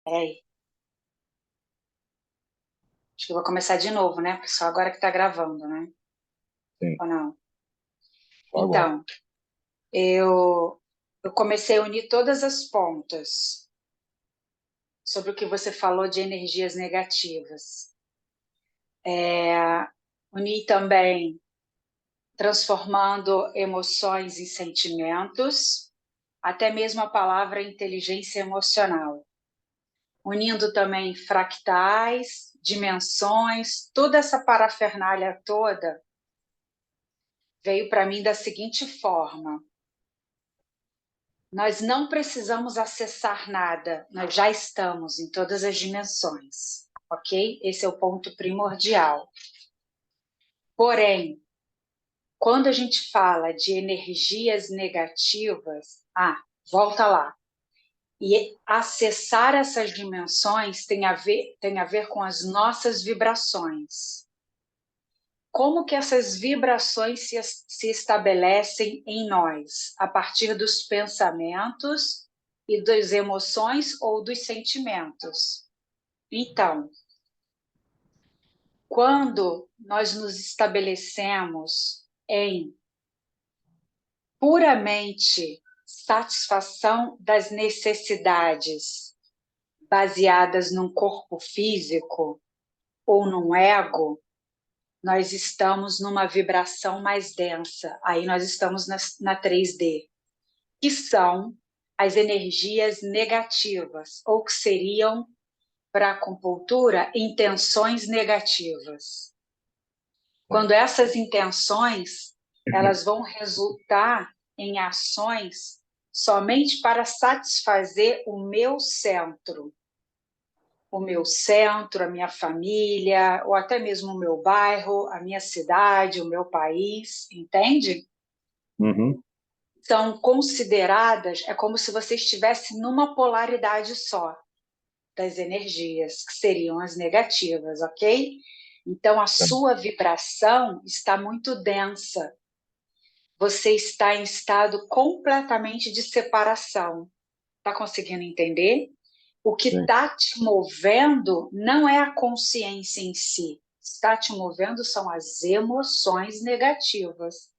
Peraí, acho que eu vou começar de novo, né? Porque só agora que tá gravando, né? Sim, Ou não? só agora. Então, eu comecei a unir todas as pontas sobre o que você falou de energias negativas. Uni também transformando emoções em sentimentos, até mesmo a palavra inteligência emocional. Unindo também fractais, dimensões, toda essa parafernália toda veio para mim da seguinte forma: nós não precisamos acessar nada, nós já estamos em todas as dimensões, ok? Esse é o ponto primordial. Porém, quando a gente fala de energias negativas, volta lá. E acessar essas dimensões tem a ver com as nossas vibrações. Como que essas vibrações se estabelecem em nós? A partir dos pensamentos e das emoções ou dos sentimentos. Então, quando nós nos estabelecemos em puramente satisfação das necessidades baseadas num corpo físico ou num ego, nós estamos numa vibração mais densa. Aí nós estamos na 3D, que são as energias negativas, ou que seriam, para a acupuntura, intenções negativas. Sim. Quando essas intenções, elas vão resultar em ações somente para satisfazer o meu centro, a minha família, ou até mesmo o meu bairro, a minha cidade, o meu país, entende? Uhum. São consideradas, é como se você estivesse numa polaridade só das energias, que seriam as negativas, ok? Então a Sim, sua vibração está muito densa. Você está em estado completamente de separação. Está conseguindo entender? O que sim. está te movendo não é a consciência em si. Está te movendo são as emoções negativas,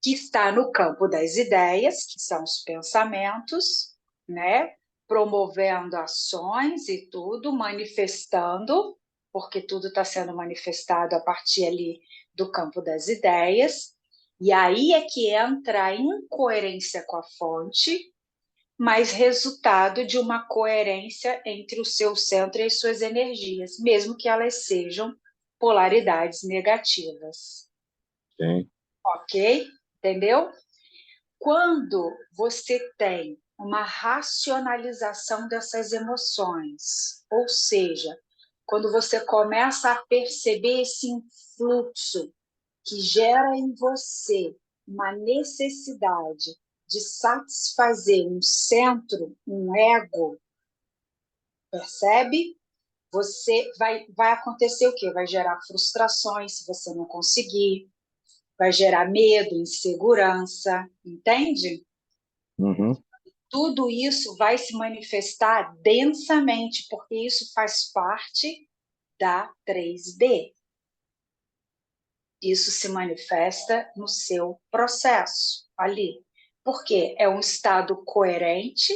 que está no campo das ideias, que são os pensamentos, né? Promovendo ações e tudo, manifestando, porque tudo está sendo manifestado a partir ali do campo das ideias. E aí é que entra a incoerência com a fonte, mas resultado de uma coerência entre o seu centro e as suas energias, mesmo que elas sejam polaridades negativas. Sim. Ok? Entendeu? Quando você tem uma racionalização dessas emoções, ou seja, quando você começa a perceber esse influxo que gera em você uma necessidade de satisfazer um centro, um ego, percebe? Vai acontecer o quê? Vai gerar frustrações se você não conseguir, vai gerar medo, insegurança, entende? Uhum. Tudo isso vai se manifestar densamente, porque isso faz parte da 3D. Isso se manifesta no seu processo ali. Porque é um estado coerente,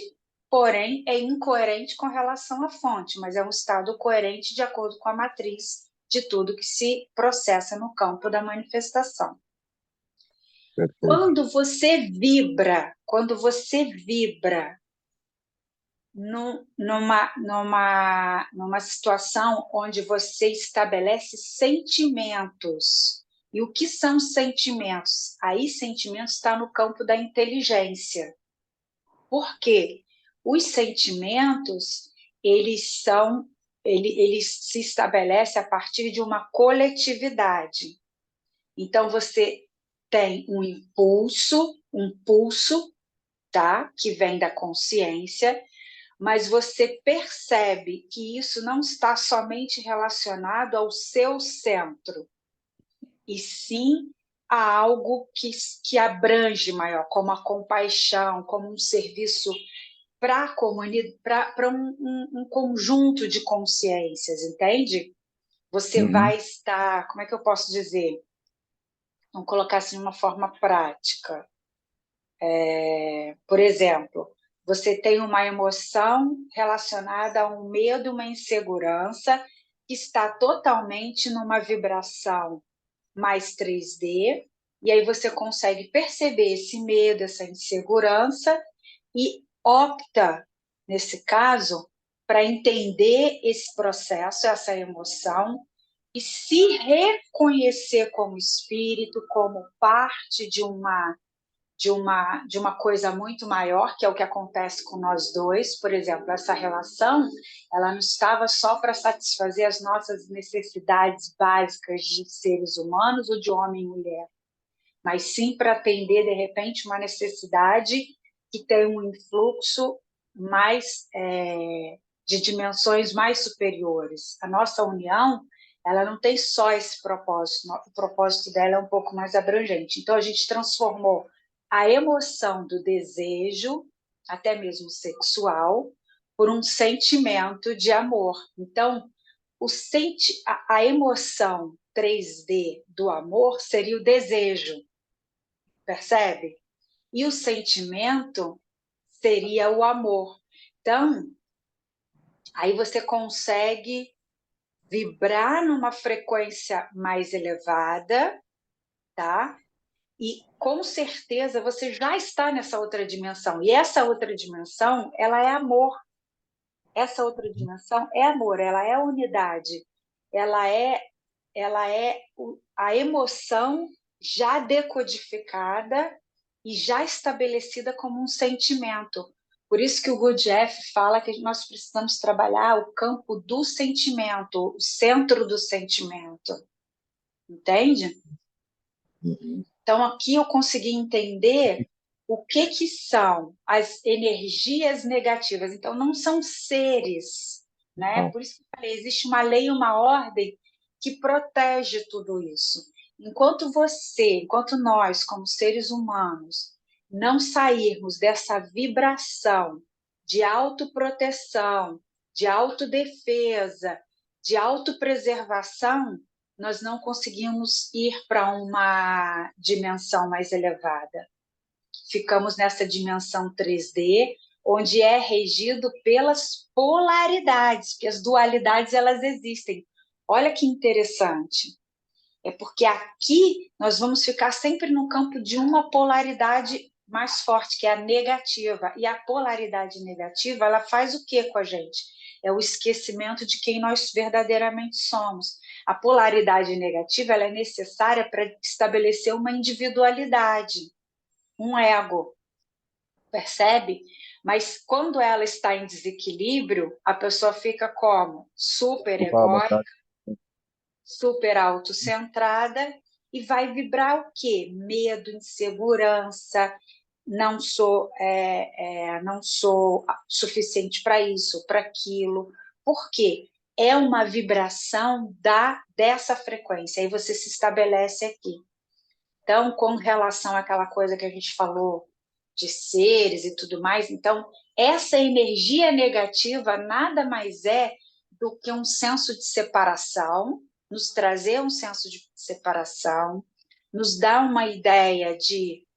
porém é incoerente com relação à fonte, mas é um estado coerente de acordo com a matriz de tudo que se processa no campo da manifestação. Perfeito. Quando você vibra numa situação onde você estabelece sentimentos. E o que são sentimentos? Aí, sentimentos está no campo da inteligência. Por quê? Os sentimentos, eles se estabelecem a partir de uma coletividade. Então, você tem um pulso, tá? Que vem da consciência, mas você percebe que isso não está somente relacionado ao seu centro, e sim a algo que abrange maior, como a compaixão, como um serviço para um conjunto de consciências, entende? Você vai estar, como é que eu posso dizer? Vamos colocar assim de uma forma prática. Por exemplo, você tem uma emoção relacionada a um medo, uma insegurança, que está totalmente numa vibração mais 3D, e aí você consegue perceber esse medo, essa insegurança, e opta, nesse caso, para entender esse processo, essa emoção, e se reconhecer como espírito, como parte de uma coisa muito maior, que é o que acontece com nós dois. Por exemplo, essa relação, ela não estava só para satisfazer as nossas necessidades básicas de seres humanos ou de homem e mulher, mas sim para atender, de repente, uma necessidade que tem um influxo mais de dimensões mais superiores. A nossa união, ela não tem só esse propósito, o propósito dela é um pouco mais abrangente. Então, a gente transformou a emoção do desejo, até mesmo sexual, por um sentimento de amor. Então, a emoção 3D do amor seria o desejo, percebe? E o sentimento seria o amor. Então, aí você consegue vibrar numa frequência mais elevada, tá? E com certeza você já está nessa outra dimensão. E essa outra dimensão, ela é amor. Essa outra dimensão é amor, ela é unidade. Ela é a emoção já decodificada e já estabelecida como um sentimento. Por isso que o Gurdjieff fala que nós precisamos trabalhar o campo do sentimento, o centro do sentimento. Entende? Então, aqui eu consegui entender o que são as energias negativas. Então, não são seres, né? Por isso que eu falei, existe uma lei, uma ordem que protege tudo isso. Enquanto nós, como seres humanos, não sairmos dessa vibração de autoproteção, de autodefesa, de autopreservação, nós não conseguimos ir para uma dimensão mais elevada. Ficamos nessa dimensão 3D, onde é regido pelas polaridades, porque as dualidades elas existem. Olha que interessante. É porque aqui nós vamos ficar sempre no campo de uma polaridade mais forte, que é a negativa. E a polaridade negativa, ela faz o que com a gente? É o esquecimento de quem nós verdadeiramente somos. A polaridade negativa, ela é necessária para estabelecer uma individualidade, um ego, percebe? Mas quando ela está em desequilíbrio, a pessoa fica como? Super egóica, super autocentrada, e vai vibrar o quê? Medo, insegurança, não sou suficiente para isso, para aquilo. Por quê? É uma vibração dessa frequência, aí você se estabelece aqui. Então, com relação àquela coisa que a gente falou de seres e tudo mais, então, essa energia negativa nada mais é do que um senso de separação, nos trazer um senso de separação, nos dá uma ideia de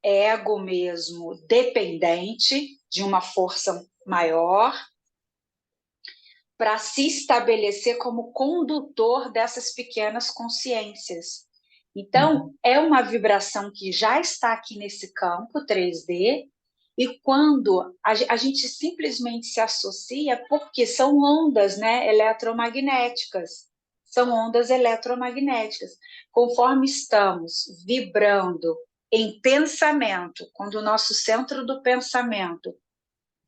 ego mesmo dependente de uma força maior, para se estabelecer como condutor dessas pequenas consciências. Então, é uma vibração que já está aqui nesse campo 3D, e quando a gente simplesmente se associa, porque são ondas, né, eletromagnéticas, são ondas eletromagnéticas. Conforme estamos vibrando em pensamento, quando o nosso centro do pensamento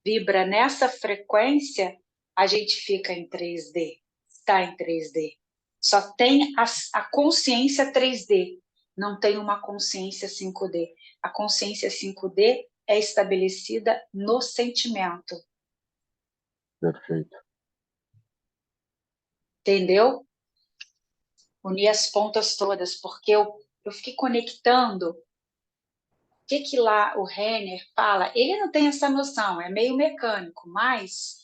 vibra nessa frequência, a gente fica em 3D, está em 3D. Só tem a consciência 3D, não tem uma consciência 5D. A consciência 5D é estabelecida no sentimento. Perfeito. Entendeu? Unir as pontas todas, porque eu fiquei conectando, que lá o Renner fala? Ele não tem essa noção, é meio mecânico, mas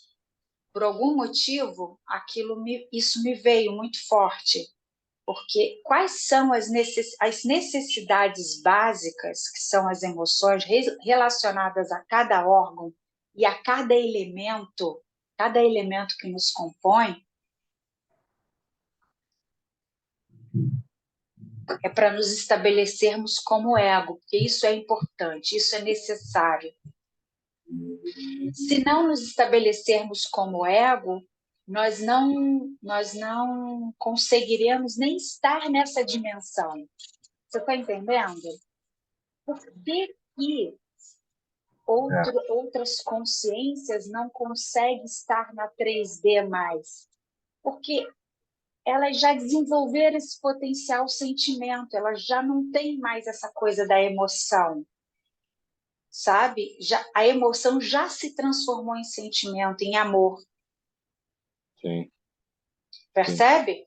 por algum motivo isso me veio muito forte, porque quais são as necessidades básicas, que são as emoções relacionadas a cada órgão e a cada elemento que nos compõe, é para nos estabelecermos como ego, porque isso é importante, isso é necessário. Se não nos estabelecermos como ego, nós não conseguiremos nem estar nessa dimensão. Você está entendendo? Por que outras consciências não conseguem estar na 3D mais? Porque elas já desenvolveram esse potencial sentimento, elas já não têm mais essa coisa da emoção, sabe? A emoção já se transformou em sentimento, em amor. Sim. Percebe?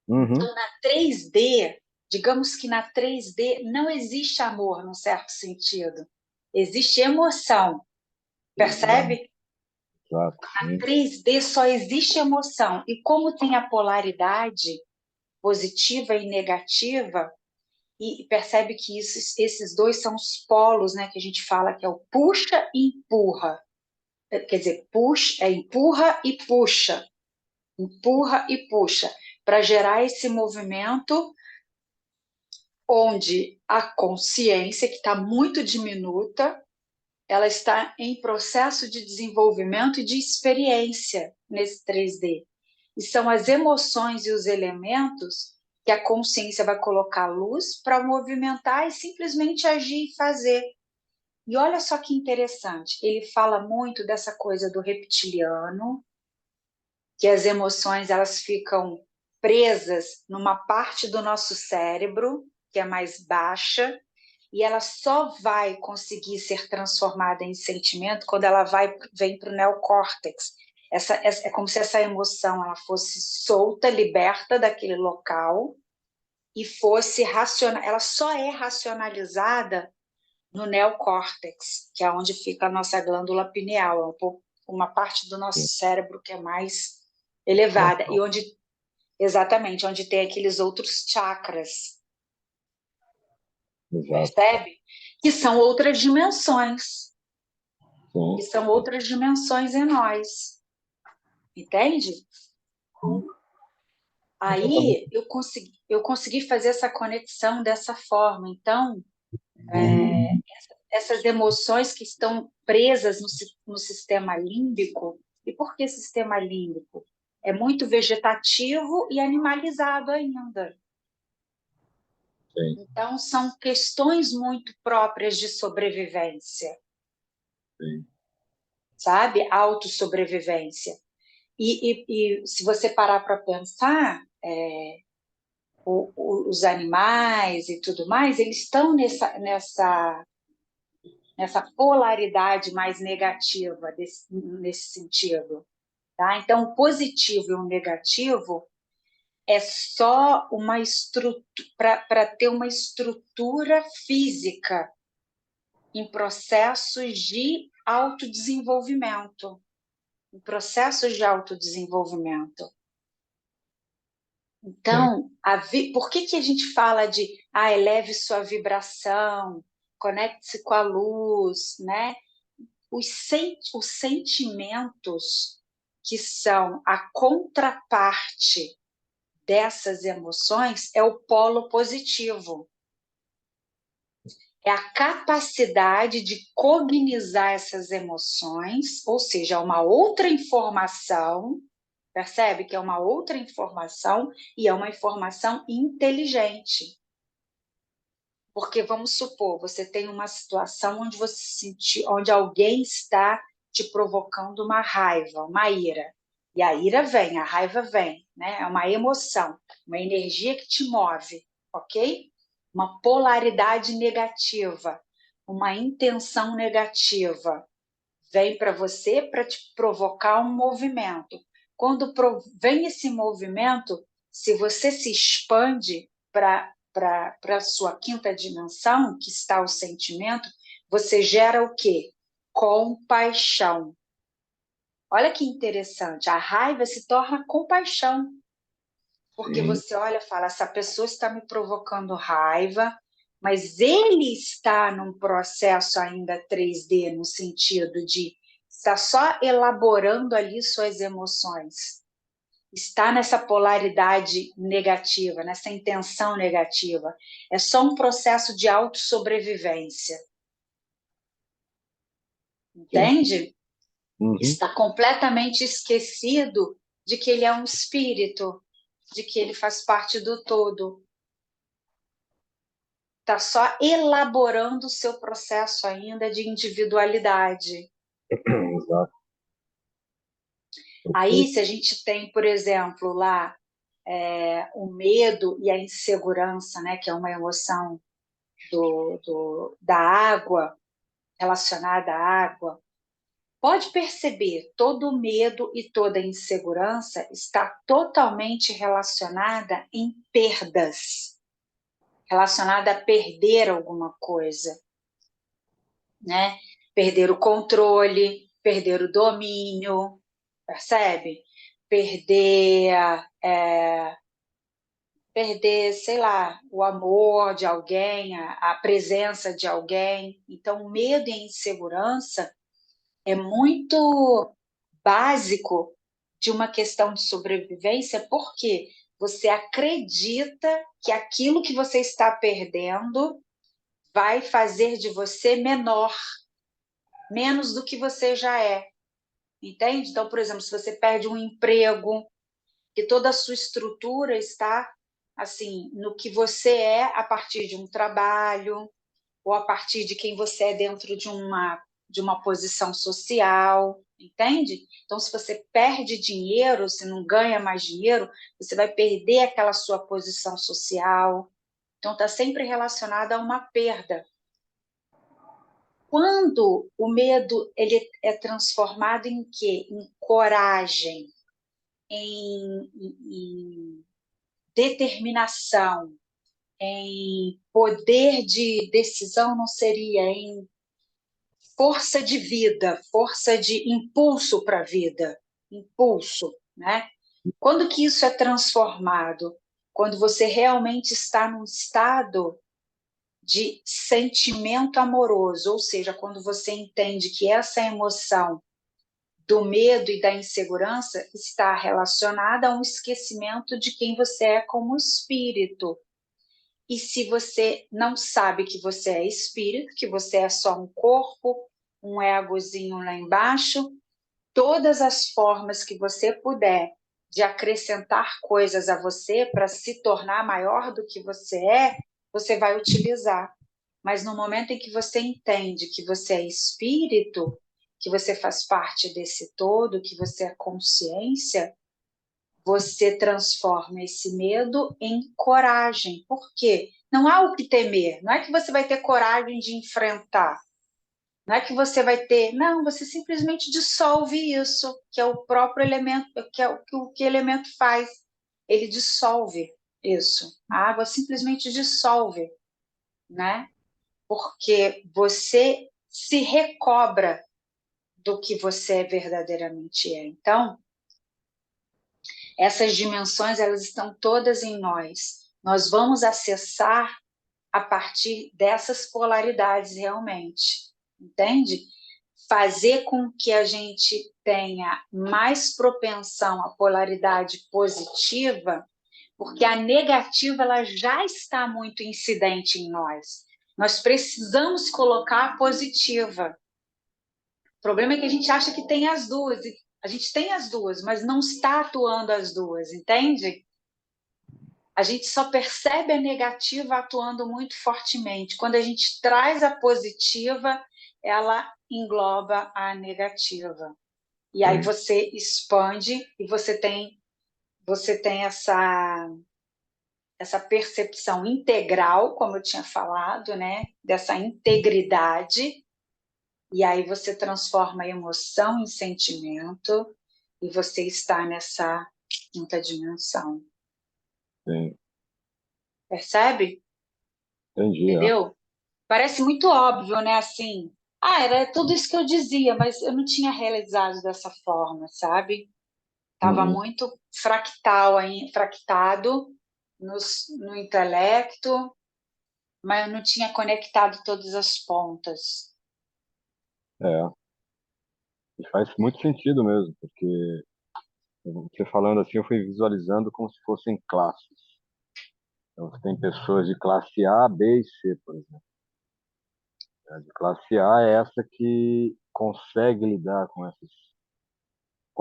Uhum. Então, na 3D, digamos que na 3D não existe amor, num certo sentido. Existe emoção. Percebe? Exato. Na 3D só existe emoção. E como tem a polaridade positiva e negativa, e percebe que esses dois são os polos, né, que a gente fala que é o puxa e empurra. Quer dizer, empurra e puxa. Empurra e puxa. Para gerar esse movimento onde a consciência, que está muito diminuta, ela está em processo de desenvolvimento e de experiência nesse 3D. E são as emoções e os elementos que a consciência vai colocar luz para movimentar e simplesmente agir e fazer. E olha só que interessante, ele fala muito dessa coisa do reptiliano, que as emoções elas ficam presas numa parte do nosso cérebro, que é mais baixa, e ela só vai conseguir ser transformada em sentimento quando ela vem para o neocórtex. É como se essa emoção ela fosse solta, liberta daquele local e fosse racional. Ela só é racionalizada no neocórtex, que é onde fica a nossa glândula pineal, uma parte do nosso cérebro que é mais elevada e exatamente onde tem aqueles outros chakras. Exato. Percebe? Que são outras dimensões. Sim. Que são outras dimensões em nós. Entende? Aí eu consegui fazer essa conexão dessa forma. Então, essas emoções que estão presas no sistema límbico, e por que sistema límbico? É muito vegetativo e animalizado ainda. Sim. Então, são questões muito próprias de sobrevivência. Sim. Sabe? Autossobrevivência. E se você parar para pensar, os animais e tudo mais, eles estão nessa polaridade mais negativa nesse sentido. Tá? Então, o positivo e o negativo é só uma estrutura para ter uma estrutura física em processos de autodesenvolvimento. Em processos de autodesenvolvimento. Então, por que a gente fala de eleve sua vibração, conecte-se com a luz, né? Os sentimentos que são a contraparte dessas emoções é o polo positivo. É a capacidade de cognizar essas emoções, ou seja, uma outra informação. Percebe que é uma outra informação e é uma informação inteligente. Porque vamos supor, você tem uma situação onde onde alguém está te provocando uma raiva, uma ira. E a ira vem, a raiva vem, né? É uma emoção, uma energia que te move, ok? Uma polaridade negativa, uma intenção negativa. Vem para você para te provocar um movimento. Quando vem esse movimento, se você se expande para para a sua quinta dimensão, que está o sentimento, você gera o quê? Compaixão. Olha que interessante, a raiva se torna compaixão. Porque sim, você olha e fala, essa pessoa está me provocando raiva, mas ele está num processo ainda 3D, no sentido de está só elaborando ali suas emoções. Está nessa polaridade negativa, nessa intenção negativa. É só um processo de autossobrevivência. sim. Entende? Uhum. Está completamente esquecido de que ele é um espírito, de que ele faz parte do todo. Está só elaborando o seu processo ainda de individualidade. Exato. Aí, Perfeito. se a gente tem, por exemplo, lá o medo e a insegurança, né, que é uma emoção da água, relacionada à água, pode perceber, todo o medo e toda a insegurança está totalmente relacionada em perdas, relacionada a perder alguma coisa, né? Perder o controle, perder o domínio, percebe? Perder, sei lá, o amor de alguém, a presença de alguém. Então, o medo e a insegurança é muito básico de uma questão de sobrevivência, porque você acredita que aquilo que você está perdendo vai fazer de você menor, menos do que você já é. Entende? Então, por exemplo, se você perde um emprego, que toda a sua estrutura está assim no que você é a partir de um trabalho ou a partir de quem você é dentro de uma posição social, entende? Então, se você perde dinheiro, se não ganha mais dinheiro, você vai perder aquela sua posição social. Então, está sempre relacionada a uma perda. Quando o medo ele é transformado em quê? Em coragem, em determinação, em poder de decisão, não seria, em força de vida, força de impulso para a vida, impulso, né? Quando que isso é transformado? Quando você realmente está num estado de sentimento amoroso, ou seja, quando você entende que essa emoção do medo e da insegurança está relacionada a um esquecimento de quem você é como espírito. E se você não sabe que você é espírito, que você é só um corpo, um egozinho lá embaixo, todas as formas que você puder de acrescentar coisas a você para se tornar maior do que você vai utilizar. Mas no momento em que você entende que você é espírito, que você faz parte desse todo, que você é consciência, você transforma esse medo em coragem. Por quê? Não há o que temer. Não é que você vai ter coragem de enfrentar. Não é que você vai ter. Não, você simplesmente dissolve isso, que é o próprio elemento, que é o que o elemento faz. Ele dissolve isso. A água simplesmente dissolve, né? Porque você se recobra do que você verdadeiramente é. Então, essas dimensões, elas estão todas em nós. Nós vamos acessar a partir dessas polaridades realmente, entende? Fazer com que a gente tenha mais propensão à polaridade positiva, porque a negativa ela já está muito incidente em nós. Nós precisamos colocar a positiva. O problema é que a gente acha que tem as duas. A gente tem as duas, mas não está atuando as duas, entende? A gente só percebe a negativa atuando muito fortemente. Quando a gente traz a positiva, ela engloba a negativa. E aí você expande e você tem essa percepção integral, como eu tinha falado, né? Dessa integridade. E aí você transforma a emoção em sentimento e você está nessa quinta dimensão. Sim. percebe? Entendi, ó. Entendeu? Parece muito óbvio, né? Assim, era tudo isso que eu dizia, mas eu não tinha realizado dessa forma, sabe? Estava Uhum. muito fractal, aí, fractado no intelecto, mas eu não tinha conectado todas as pontas. É, e faz muito sentido mesmo, porque você falando assim, eu fui visualizando como se fossem classes. Então, você tem pessoas de classe A, B e C, por exemplo. A de classe A é essa que consegue lidar com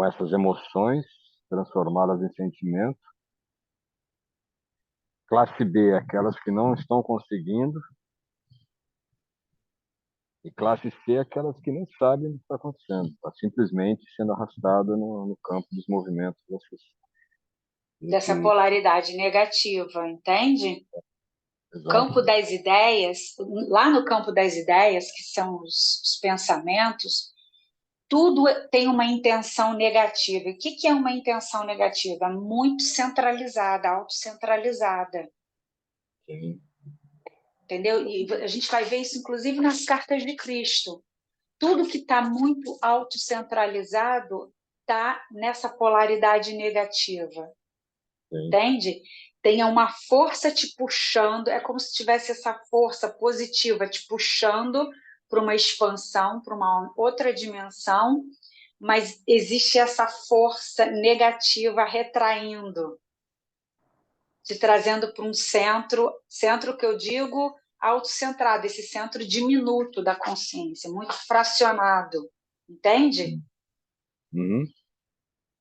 essas emoções, transformá-las em sentimento. Classe B é aquelas que não estão conseguindo. E classe C é aquelas que nem sabem o que está acontecendo. Está simplesmente sendo arrastada no campo dos movimentos Dessa desse. polaridade negativa, entende? Exato. Campo das ideias, lá no campo das ideias, que são os pensamentos, tudo tem uma intenção negativa. E o que é uma intenção negativa? Muito centralizada, autocentralizada. Sim. Entendeu? E a gente vai ver isso, inclusive, nas cartas de Cristo. Tudo que está muito autocentralizado está nessa polaridade negativa. Sim. Entende? Tenha uma força te puxando, é como se tivesse essa força positiva te puxando para uma expansão, para uma outra dimensão, mas existe essa força negativa retraindo, te trazendo para um centro, centro que eu digo autocentrado, esse centro diminuto da consciência, muito fracionado, entende? Uhum.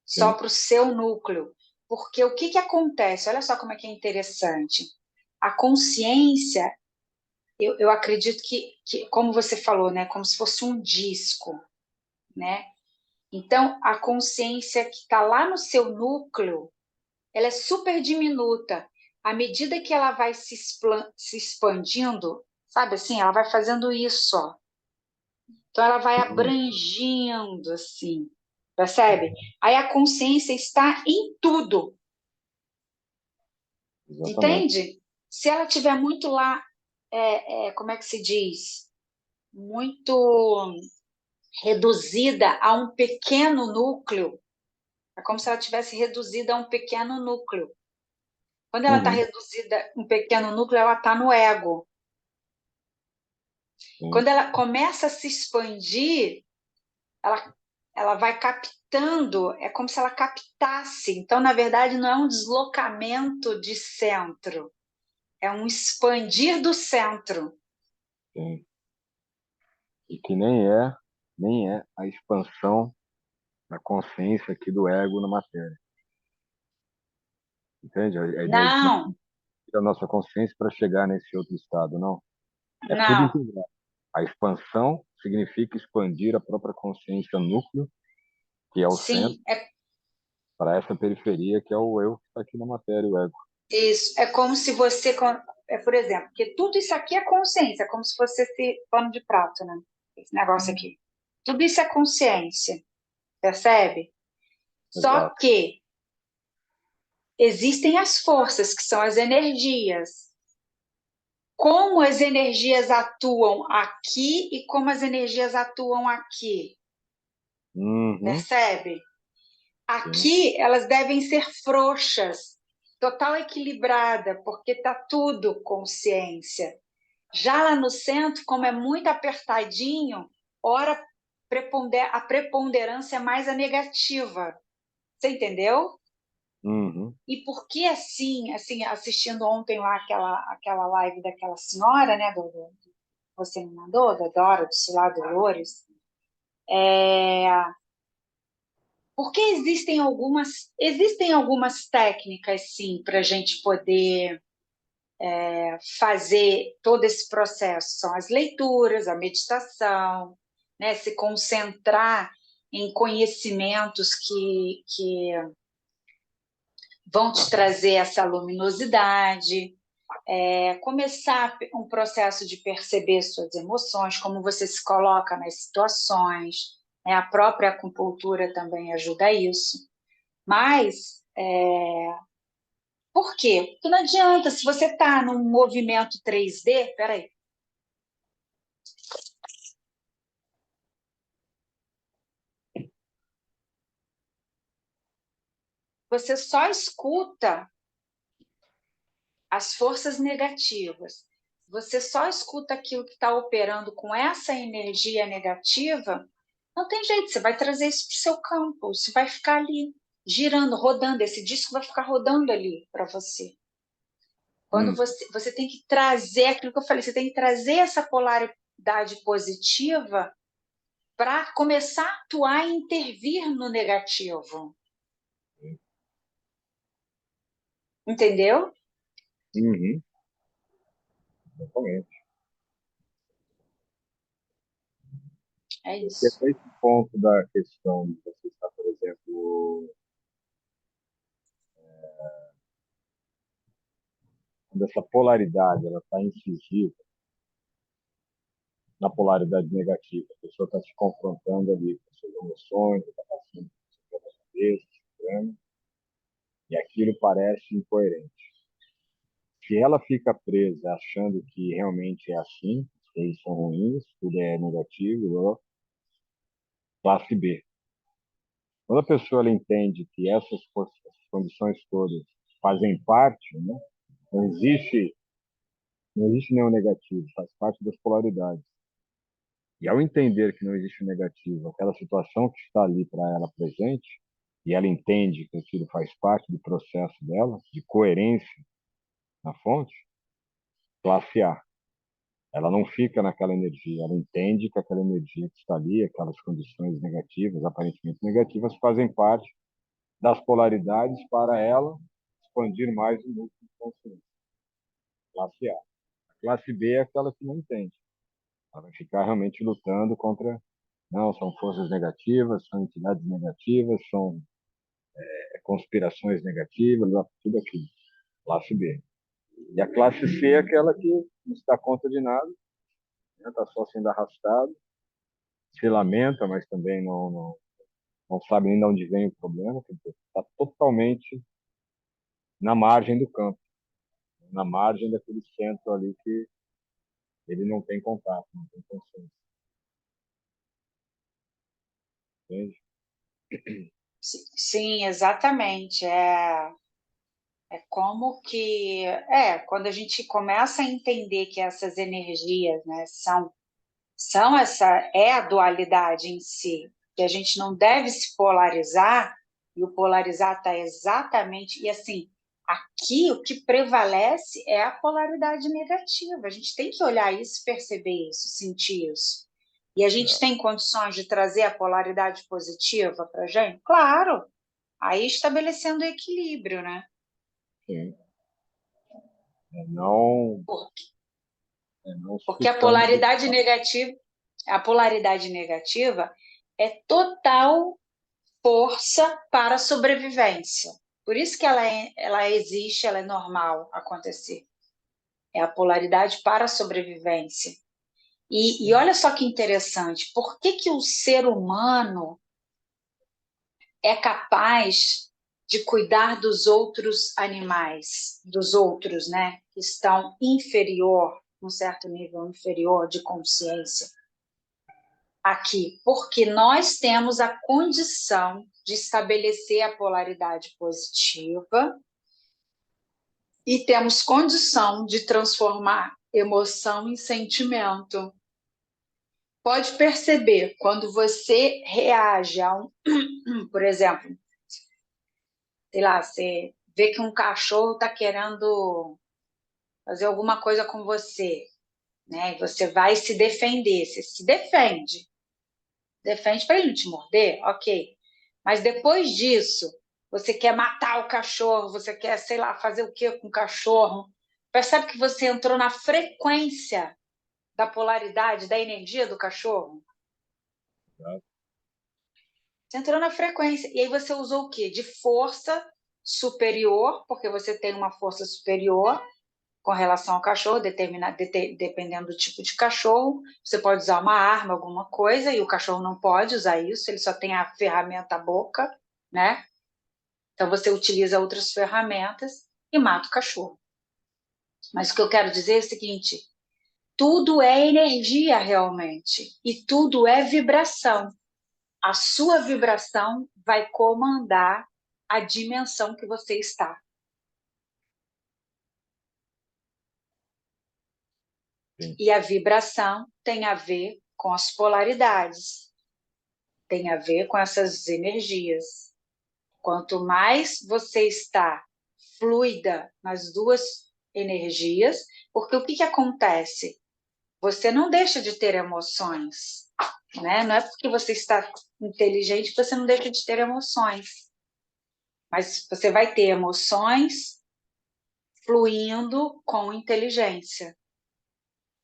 Só Sim. para o seu núcleo. Porque o que acontece? Olha só como é que é interessante. A consciência, eu acredito que, como você falou, né, como se fosse um disco, né? Então, a consciência que está lá no seu núcleo, ela é super diminuta. À medida que ela vai se expandindo, sabe assim, ela vai fazendo isso, ó. Então, ela vai Uhum. abrangindo, assim, percebe? Aí a consciência está em tudo, Exatamente. entende? Se ela tiver muito lá, como é que se diz? Muito reduzida a um pequeno núcleo, é como se ela tivesse reduzida a um pequeno núcleo. Quando ela está Uhum. reduzida a um pequeno núcleo, ela está no ego. Sim. Quando ela começa a se expandir, ela, ela vai captando, é como se ela captasse. Então, na verdade, não é um deslocamento de centro, é um expandir do centro. Sim. E que nem é a expansão da consciência aqui do ego na matéria. Entende? A ideia de que não Não, é a nossa consciência para chegar nesse outro estado, não. É tudo não. integrado. A expansão significa expandir a própria consciência núcleo, que é o centro, Sim, é para essa periferia, que é o eu que está aqui na matéria, o ego. isso. É como se você, por exemplo, porque tudo isso aqui é consciência, é como se fosse esse pano de prato, né? Esse negócio aqui. Tudo isso é consciência, percebe? Só Exato. que existem as forças, que são as energias. Como as energias atuam aqui e como as energias atuam aqui, Uhum. percebe? Sim. Aqui elas devem ser frouxas, total equilibrada, porque está tudo consciência. Já lá no centro, como é muito apertadinho, ora a preponderância é mais a negativa. Você entendeu? Uhum. E por que assim, assistindo ontem lá aquela live daquela senhora, né, você me mandou, da Dora, do Cilar Dolores, porque existem algumas técnicas, sim, para a gente poder fazer todo esse processo. São as leituras, a meditação, né, se concentrar em conhecimentos que vão te trazer essa luminosidade, começar um processo de perceber suas emoções, como você se coloca nas situações, né? A própria acupuntura também ajuda a isso. Mas Por quê? Porque não adianta, se você está num movimento 3D, peraí, você só escuta as forças negativas. Você só escuta aquilo que está operando com essa energia negativa, não tem jeito, você vai trazer isso para o seu campo, isso vai ficar ali, girando, rodando, esse disco vai ficar rodando ali para você. Quando você tem que trazer aquilo que eu falei, você tem que trazer essa polaridade positiva para começar a atuar e intervir no negativo. Entendeu? Uhum. Exatamente. É Porque isso. esse ponto da questão de você estar, por exemplo, quando essa polaridade ela está incisiva na polaridade negativa, a pessoa está se confrontando ali com suas emoções, está passando por sua cabeça, sofrendo, e aquilo parece incoerente. Se ela fica presa achando que realmente é assim, que eles são ruins, tudo é negativo, classe B. Quando a pessoa ela entende que essas condições todas fazem parte, né? Não existe, não existe nenhum negativo, faz parte das polaridades. E ao entender que não existe o negativo, aquela situação que está ali para ela presente, e ela entende que aquilo faz parte do processo dela, de coerência na fonte, classe A. Ela não fica naquela energia, ela entende que aquela energia que está ali, aquelas condições negativas, aparentemente negativas, fazem parte das polaridades para ela expandir mais o núcleo de consciência. Classe A. A classe B é aquela que não entende. Ela vai ficar realmente lutando contra, não, são forças negativas, são entidades negativas, são conspirações negativas, tudo aquilo. Classe B. E a classe C é aquela que não se dá conta de nada, está, né, só sendo arrastado, se lamenta, mas também não sabe nem de onde vem o problema, está totalmente na margem do campo, na margem daquele centro ali que ele não tem contato, não tem consciência. Entende? Sim, exatamente. É como que, quando a gente começa a entender que essas energias, né, são a dualidade em si, que a gente não deve se polarizar, e o polarizar está exatamente, e assim, aqui o que prevalece é a polaridade negativa, a gente tem que olhar isso, perceber isso, sentir isso. E a gente tem condições de trazer a polaridade positiva para a gente? Claro, aí estabelecendo o equilíbrio, né? Sim. Não, Por não Porque ficando. a polaridade negativa é total força para a sobrevivência. Por isso que ela existe, ela é normal acontecer. É a polaridade para a sobrevivência. E olha só que interessante, por que que o ser humano é capaz de cuidar dos outros animais, dos outros, né, que estão inferior, um certo nível inferior de consciência? Aqui, porque nós temos a condição de estabelecer a polaridade positiva e temos condição de transformar emoção em sentimento. Pode perceber, quando você reage a por exemplo, sei lá, você vê que um cachorro está querendo fazer alguma coisa com você, né? E você vai se defender, você se defende para ele não te morder, ok. Mas depois disso, você quer matar o cachorro, você quer, sei lá, fazer o que com o cachorro. Percebe que você entrou na frequência da polaridade, da energia do cachorro? Você entrou na frequência. E aí você usou o quê? De força superior, porque você tem uma força superior com relação ao cachorro, dependendo do tipo de cachorro. Você pode usar uma arma, alguma coisa, e o cachorro não pode usar isso, ele só tem a ferramenta boca, né? Então você utiliza outras ferramentas e mata o cachorro. Mas o que eu quero dizer é o seguinte, tudo é energia realmente, e tudo é vibração. A sua vibração vai comandar a dimensão que você está. Sim. E a vibração tem a ver com as polaridades, tem a ver com essas energias. Quanto mais você está fluida nas duas energias, porque o que acontece? Você não deixa de ter emoções, né? Não é porque você está inteligente que você não deixa de ter emoções, mas você vai ter emoções fluindo com inteligência.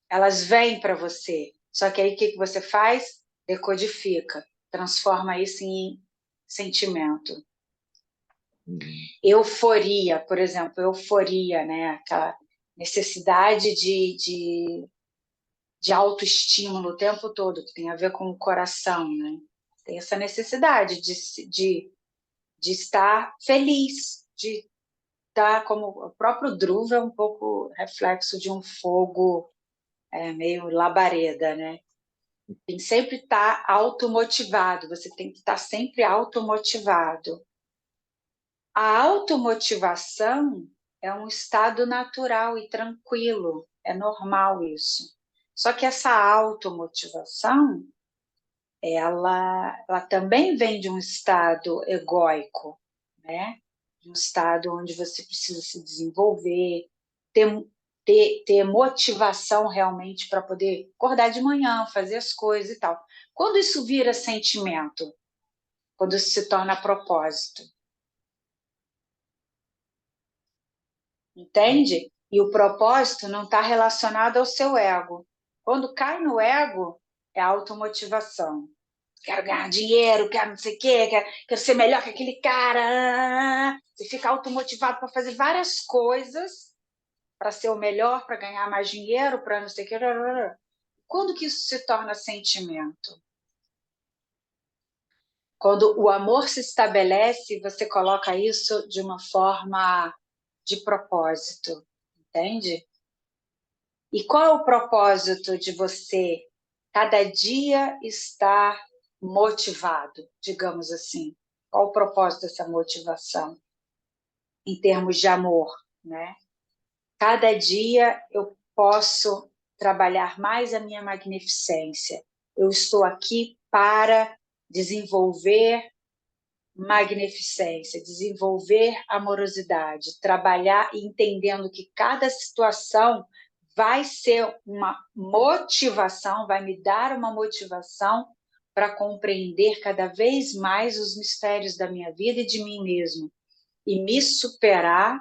Elas vêm para você, só que aí o que você faz? Decodifica, transforma isso em sentimento. Euforia, por exemplo, euforia, né? Aquela necessidade de autoestímulo o tempo todo, que tem a ver com o coração, né? Tem essa necessidade de estar feliz, de estar como o próprio Dhruva é um pouco reflexo de um fogo meio labareda, né? Tem que sempre estar automotivado, você tem que estar sempre automotivado. A automotivação é um estado natural e tranquilo, é normal isso. Só que essa automotivação, ela também vem de um estado egóico, né? De um estado onde você precisa se desenvolver, ter motivação realmente para poder acordar de manhã, fazer as coisas e tal. Quando isso vira sentimento, quando isso se torna propósito, entende? E o propósito não está relacionado ao seu ego. Quando cai no ego, é automotivação. Quero ganhar dinheiro, quero não sei o quê, quero ser melhor que aquele cara. Você fica automotivado para fazer várias coisas, para ser o melhor, para ganhar mais dinheiro, para não sei o quê. Quando que isso se torna sentimento? Quando o amor se estabelece, você coloca isso de uma forma de propósito, entende? E qual é o propósito de você cada dia estar motivado, digamos assim? Qual o propósito dessa motivação em termos de amor, né? Cada dia eu posso trabalhar mais a minha magnificência. Eu estou aqui para desenvolver magnificência, desenvolver amorosidade, trabalhar entendendo que cada situação vai ser uma motivação, vai me dar uma motivação para compreender cada vez mais os mistérios da minha vida e de mim mesmo e me superar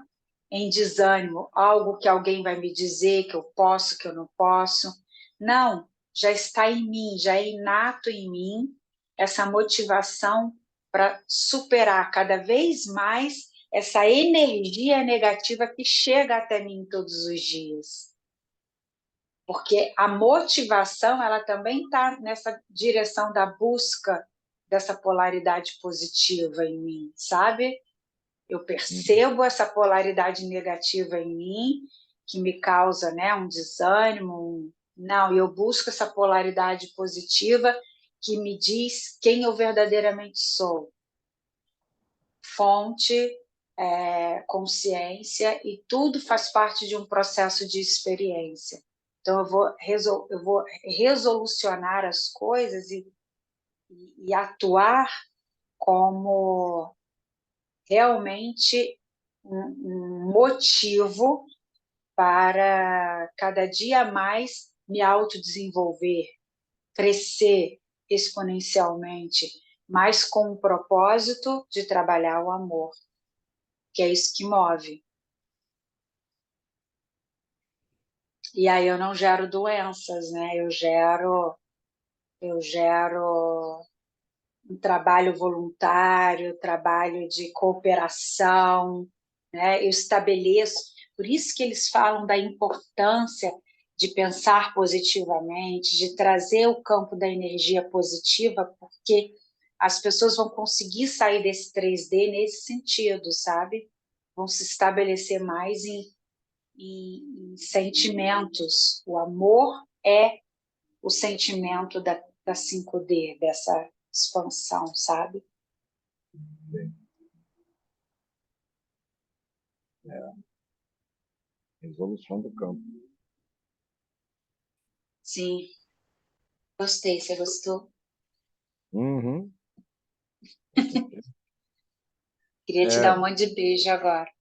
em desânimo, algo que alguém vai me dizer que eu posso, que eu não posso. Não, já está em mim, já é inato em mim essa motivação para superar cada vez mais essa energia negativa que chega até mim todos os dias. Porque a motivação, ela também está nessa direção da busca dessa polaridade positiva em mim, sabe? Eu percebo essa polaridade negativa em mim, que me causa, né, um desânimo. Não, eu busco essa polaridade positiva que me diz quem eu verdadeiramente sou. Fonte, consciência, e tudo faz parte de um processo de experiência. Então, eu vou resolucionar as coisas e atuar como realmente um motivo para cada dia mais me autodesenvolver, crescer exponencialmente, mas com o propósito de trabalhar o amor, que é isso que move. E aí eu não gero doenças, né? Eu gero um trabalho voluntário, trabalho de cooperação, né? Eu estabeleço, por isso que eles falam da importância de pensar positivamente, de trazer o campo da energia positiva, porque as pessoas vão conseguir sair desse 3D nesse sentido, sabe? vão se estabelecer mais em sentimentos. O amor é o sentimento da 5D, dessa expansão, sabe? Sim. É, resolução do campo. Sim, gostei. Você gostou? Uhum, com certeza. Queria te dar um É, monte de beijo agora.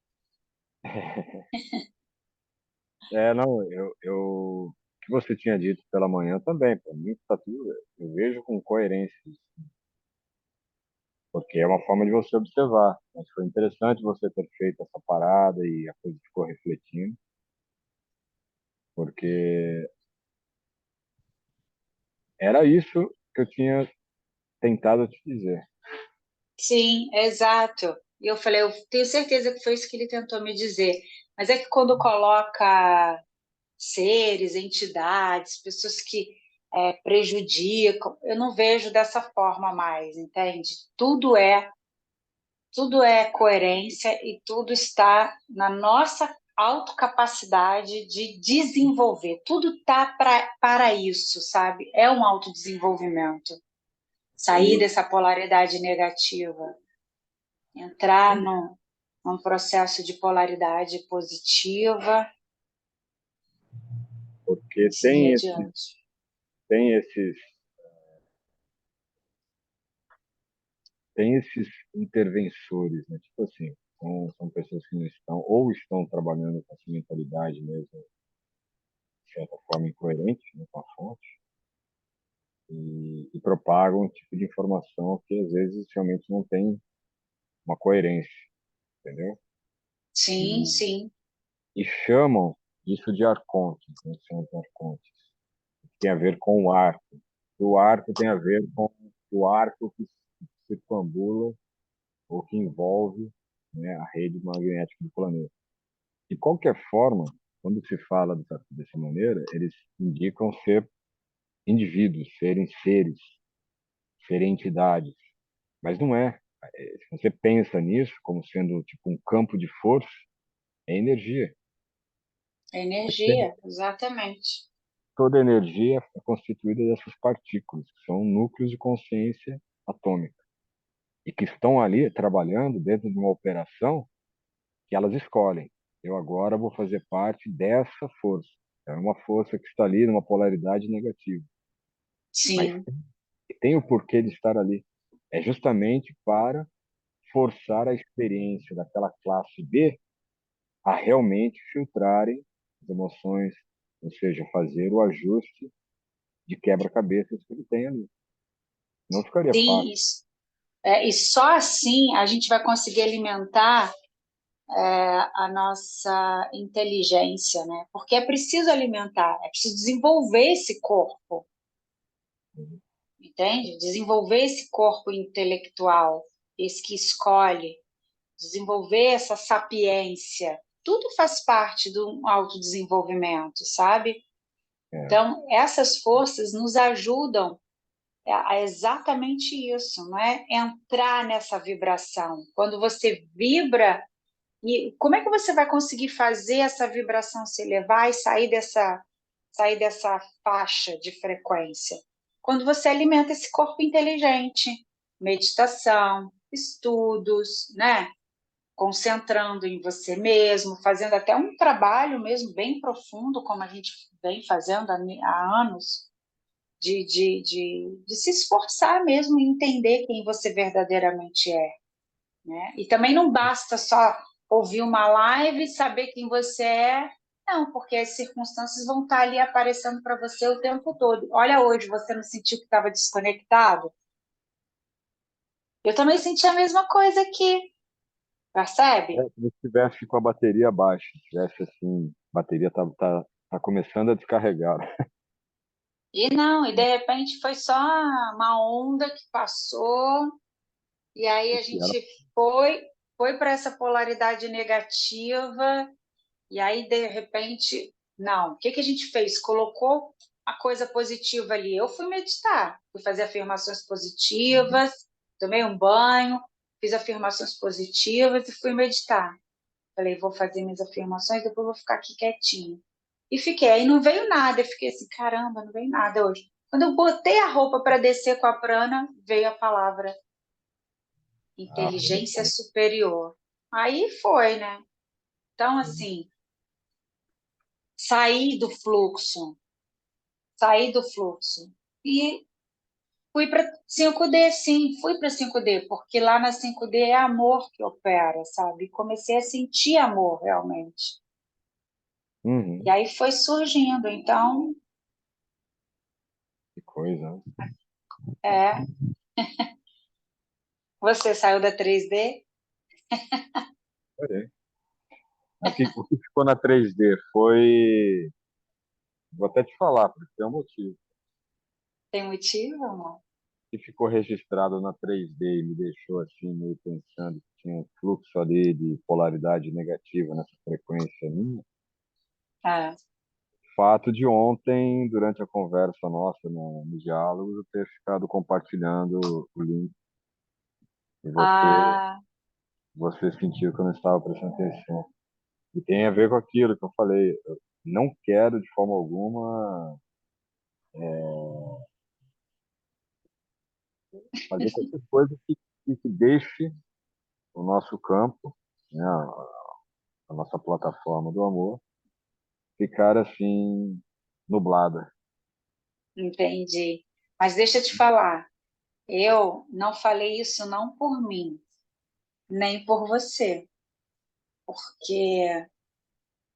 não, o que você tinha dito pela manhã também, para mim tá tudo, eu vejo com coerência, porque é uma forma de você observar. Mas foi interessante você ter feito essa parada e a coisa ficou refletindo, porque era isso que eu tinha tentado te dizer. Sim, exato. E eu falei, eu tenho certeza que foi isso que ele tentou me dizer. Mas é que quando coloca seres, entidades, pessoas que prejudicam, eu não vejo dessa forma mais, entende? Tudo é coerência e tudo está na nossa autocapacidade de desenvolver. Tudo está para isso, sabe? É um autodesenvolvimento. Sair E dessa polaridade negativa, entrar num processo de polaridade positiva porque e seguir adiante. tem esses, tem esses intervensores, né? Tipo assim, são pessoas que não estão, ou estão trabalhando com essa mentalidade mesmo, de certa forma incoerente, né, com a fonte, e propagam um tipo de informação que às vezes realmente não tem uma coerência, entendeu? Sim, E, sim. e chamam isso de arcontes, né? Chamam de arcontes. Tem a ver com o arco. O arco tem a ver com o arco que circundambula ou que envolve, né, a rede magnética do planeta. De qualquer forma, quando se fala dessa maneira, eles indicam ser indivíduos, serem seres, serem entidades. Mas não é. Se você pensa nisso como sendo tipo um campo de força, é energia. Energia, exatamente. Toda energia é constituída dessas partículas, que são núcleos de consciência atômica, e que estão ali trabalhando dentro de uma operação que elas escolhem. Eu agora vou fazer parte dessa força. É uma força que está ali numa polaridade negativa, mas Sim, tem o porquê de estar ali. É justamente para forçar a experiência daquela classe B a realmente filtrarem as emoções, ou seja, fazer o ajuste de quebra-cabeças que ele tem ali. Não ficaria sim. fácil. E só assim a gente vai conseguir alimentar a nossa inteligência, né? Porque é preciso alimentar, é preciso desenvolver esse corpo, entende? Desenvolver esse corpo intelectual, esse que escolhe, desenvolver essa sapiência. Tudo faz parte do autodesenvolvimento, sabe? É, Então, essas forças nos ajudam a exatamente isso, não é? Entrar nessa vibração. Quando você vibra, e como é que você vai conseguir fazer essa vibração se elevar e sair dessa faixa de frequência? Quando você alimenta esse corpo inteligente, meditação, estudos, né? Concentrando em você mesmo, fazendo até um trabalho mesmo bem profundo, como a gente vem fazendo há anos, de se esforçar mesmo em entender quem você verdadeiramente é, né? E também não basta só ouvir uma live e saber quem você é, não, porque as circunstâncias vão estar ali aparecendo para você o tempo todo. Olha, hoje você não sentiu que estava desconectado? Eu também senti a mesma coisa aqui, percebe? se você estivesse com a bateria baixa, tivesse assim, a bateria tá começando a descarregar. E não, e de repente foi só uma onda que passou, e aí a E ela, gente foi para essa polaridade negativa. E aí, de repente, não. O que que a gente fez? Colocou a coisa positiva ali. Eu fui meditar, fui fazer afirmações positivas, tomei um banho, fiz afirmações positivas e fui meditar. Falei, vou fazer minhas afirmações, depois vou ficar aqui quietinho. E fiquei, aí não veio nada, eu fiquei assim, caramba, não veio nada hoje. Quando eu botei a roupa para descer com a prana, veio a palavra Ah, inteligência superior. Aí foi, né? Então, sim. assim, saí do fluxo, saí do fluxo. E fui para 5D, sim, fui para 5D, porque lá na 5D é amor que opera, sabe? Comecei a sentir amor realmente. E Uhum. aí foi surgindo. Então, Que coisa, né? é, você saiu da 3D? Olhei. Aqui, o que ficou na 3D foi. Vou até te falar, porque tem um motivo. Tem motivo, amor? O que ficou registrado na 3D e me deixou assim, meio pensando que tinha um fluxo ali de polaridade negativa nessa frequência minha. É. Fato de ontem, durante a conversa nossa no diálogo, eu ter ficado compartilhando o link e Ah, você sentiu que eu não estava prestando atenção. E tem a ver com aquilo que eu falei. Eu não quero, de forma alguma, fazer qualquer coisa que deixe o nosso campo, né, a nossa plataforma do amor, ficar assim, nublada. entendi. Mas deixa eu te falar, eu não falei isso não por mim, nem por você, porque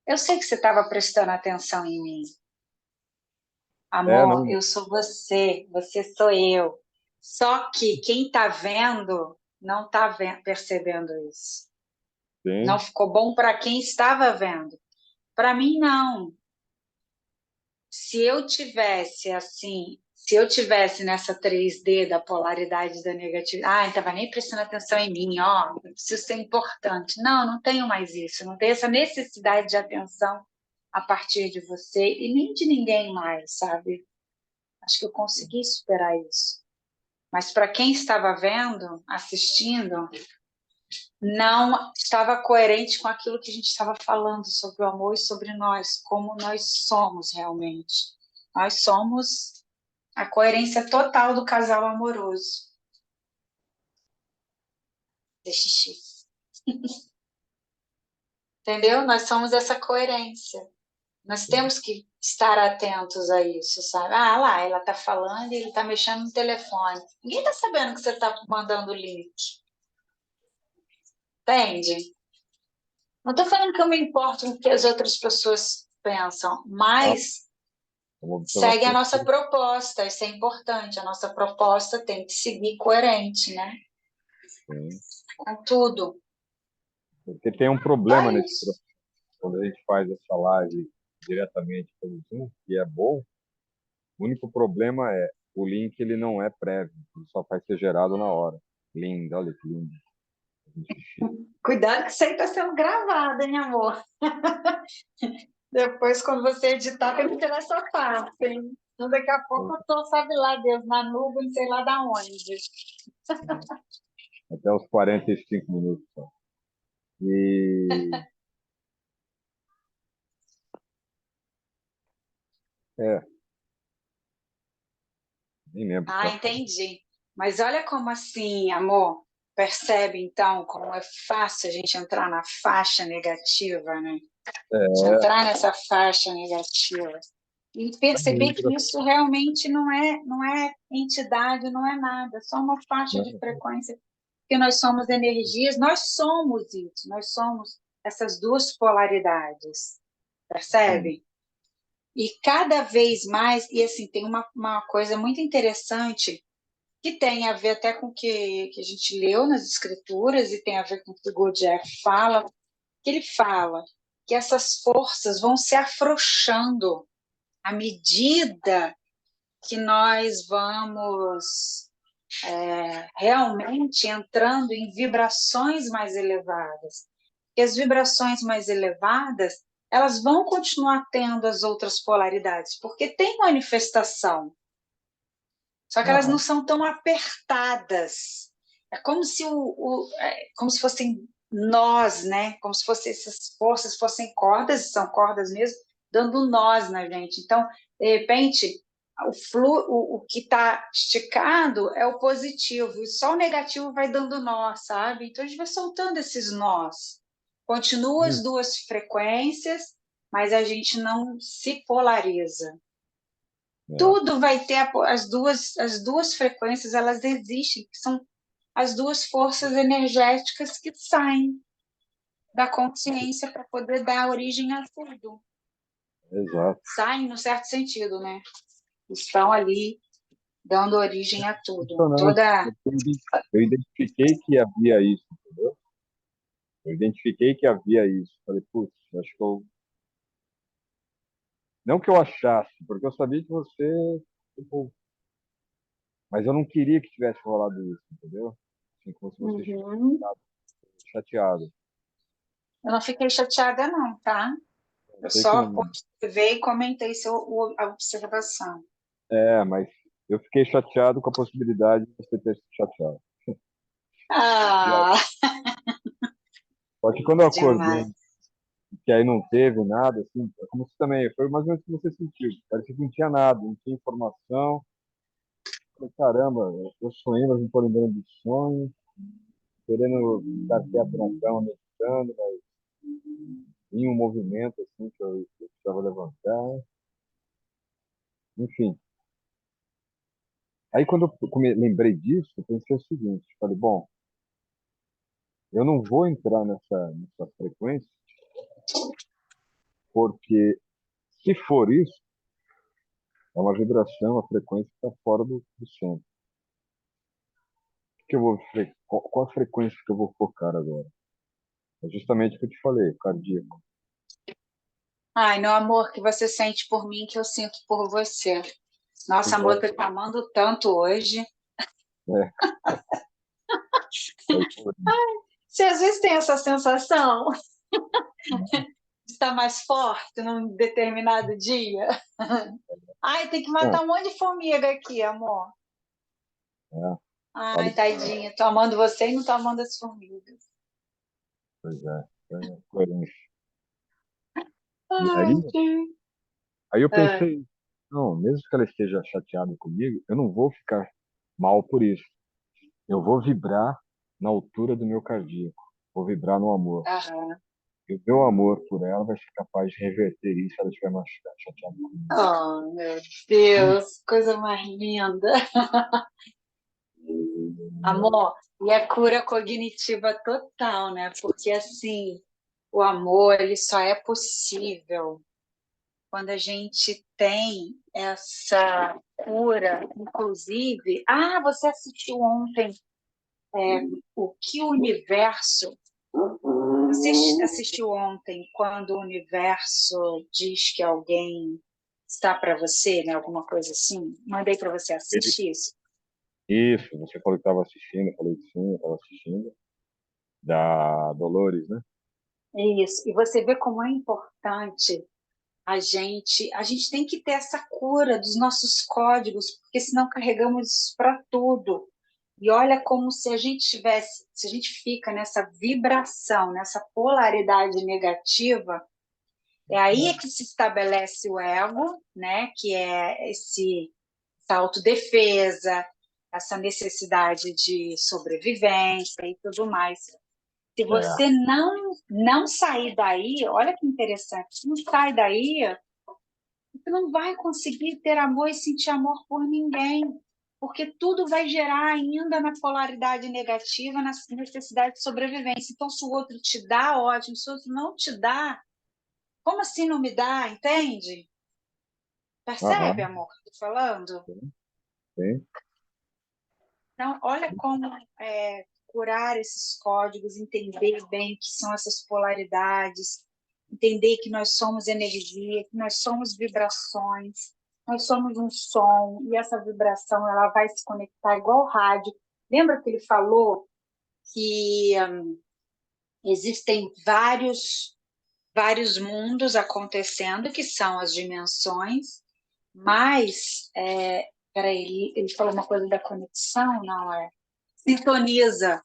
eu sei que você estava prestando atenção em mim. É, Amor, não, eu sou você, você sou eu. Só que quem está vendo não está percebendo isso. Não tem. ficou bom para quem estava vendo. Para mim, não. Se eu tivesse assim, se eu tivesse nessa 3D da polaridade da negatividade, não estava nem prestando atenção em mim, ó, eu preciso ser importante. Não, não tenho mais isso, não tenho essa necessidade de atenção a partir de você e nem de ninguém mais, sabe? Acho que eu consegui superar isso. Mas para quem estava vendo, assistindo, não estava coerente com aquilo que a gente estava falando sobre o amor e sobre nós, como nós somos realmente. Nós somos a coerência total do casal amoroso. De xixi. Entendeu? Nós somos essa coerência. Nós temos que estar atentos a isso, sabe? Ah, lá, ela está falando e ele está mexendo no telefone. Ninguém está sabendo que você está mandando o link. Entende? Não estou falando que eu me importo com o que as outras pessoas pensam, Ah, mas uma segue a observação. nossa proposta, isso é importante. A nossa proposta tem que seguir coerente, né? Sim. Com tudo. Porque tem um Só problema nesse isso. processo, quando a gente faz essa live diretamente pelo Zoom, que é bom. O único problema é o link ele não é prévio, ele só vai ser gerado na hora. Lindo, olha que lindo. Cuidado que isso aí está sendo gravado, hein, amor? Depois, quando você editar, tem que tirar essa parte, hein? Então, daqui a pouco eu tô, sabe lá, Deus, na nuvem, sei lá da onde. Até os 45 minutos só. E é, nem lembro o que Ah, eu ia falar. entendi. Mas olha como assim, amor, percebe então como é fácil a gente entrar na faixa negativa, né? De É, entrar nessa faixa negativa e perceber que isso realmente não é entidade, não é nada, é só uma faixa de frequência, porque nós somos energias, nós somos isso, nós somos essas duas polaridades, percebe? E cada vez mais, e assim, tem uma coisa muito interessante que tem a ver até com o que a gente leu nas escrituras e tem a ver com o que o Gurdjieff fala, que ele fala que essas forças vão se afrouxando à medida que nós vamos realmente entrando em vibrações mais elevadas. E as vibrações mais elevadas, elas vão continuar tendo as outras polaridades, porque tem manifestação, só que elas não Aham. são tão apertadas. É como se como se fossem nós, né? Como se fossem essas forças fossem cordas, são cordas mesmo, dando nós na gente. Então, de repente, o que está esticado é o positivo, e só o negativo vai dando nó, sabe? Então, a gente vai soltando esses nós. Continua as duas frequências, mas a gente não se polariza. É, Tudo vai ter as duas frequências, elas existem, que são as duas forças energéticas que saem da consciência para poder dar origem a tudo. exato. Saem no certo sentido, né? Estão ali dando origem a tudo. Impressionante. Toda. Eu identifiquei que havia isso, entendeu? Eu identifiquei que havia isso. Falei, putz, acho que eu. Não que eu achasse, porque eu sabia que você. Tipo, mas eu não queria que tivesse rolado isso, entendeu? Assim, como se você tivesse Uhum. ficado chateado. Eu não fiquei chateada, não, tá? Eu Eu sei que só não. observei e comentei a observação. É, mas eu fiquei chateado com a possibilidade de você ter se chateado. E aí, Ah, só que quando eu acordei, demais. que aí não teve nada, assim, é como se também, foi mais ou menos o que você sentiu. Parecia que não tinha nada, não tinha informação. Falei, caramba, eu sonhei, mas não estou lembrando do sonho, querendo ficar quieto na cama, meditando, mas em um movimento assim que eu precisava levantar. Enfim. Aí quando lembrei disso, eu pensei o seguinte, falei, bom, eu não vou entrar nessa frequência, porque se for isso, é uma vibração, a frequência está fora do centro. O que eu vou, qual a frequência que eu vou focar agora? É justamente o que eu te falei, cardíaco. Ai, meu amor, que você sente por mim, que eu sinto por você. Nossa, Pois amor, tô te amando tanto hoje. é, é, Você às vezes tem essa sensação de estar mais forte num determinado dia. Ai, tem que não, matar um monte de formiga aqui, amor. é, Ai, fale, tadinha, tô amando você e não tô amando as formigas. pois é coerência. E Ai, aí, gente. aí eu É, pensei, não, mesmo que ela esteja chateada comigo, eu não vou ficar mal por isso. Eu vou vibrar na altura do meu cardíaco. Vou vibrar no amor. aham. E o meu amor por ela vai ser capaz de reverter isso se ela estiver chateada comigo. Oh, meu Deus, coisa mais linda. Amor, e a cura cognitiva total, né? Porque assim, o amor, ele só é possível quando a gente tem essa cura, inclusive. Ah, você assistiu ontem o que o universo. Você assistiu ontem quando o universo diz que alguém está para você, né? Alguma coisa assim? Mandei para você Ele- assistir isso. Isso, você falou que estava assistindo, eu falei que sim, eu estava assistindo. Da Dolores, né? Isso. E você vê como é importante a gente tem que ter essa cura dos nossos códigos, porque senão carregamos isso para tudo. E olha como se a gente tivesse, se a gente fica nessa vibração, nessa polaridade negativa, é aí é que se estabelece o ego, né? Que é essa autodefesa, essa necessidade de sobrevivência e tudo mais. Se É. você não sair daí, olha que interessante, se não sai daí, você não vai conseguir ter amor e sentir amor por ninguém, porque tudo vai gerar ainda na polaridade negativa, na necessidade de sobrevivência. Então, se o outro te dá, ótimo, se o outro não te dá, como assim não me dá? Entende? Percebe, Aham, amor, que eu tô falando? sim, sim. Então, olha como curar esses códigos, entender bem o que são essas polaridades, entender que nós somos energia, que nós somos vibrações, nós somos um som, e essa vibração ela vai se conectar igual rádio. Lembra que ele falou que existem vários mundos acontecendo, que são as dimensões, mas, peraí, ele falou uma coisa da conexão, não é? Sintoniza.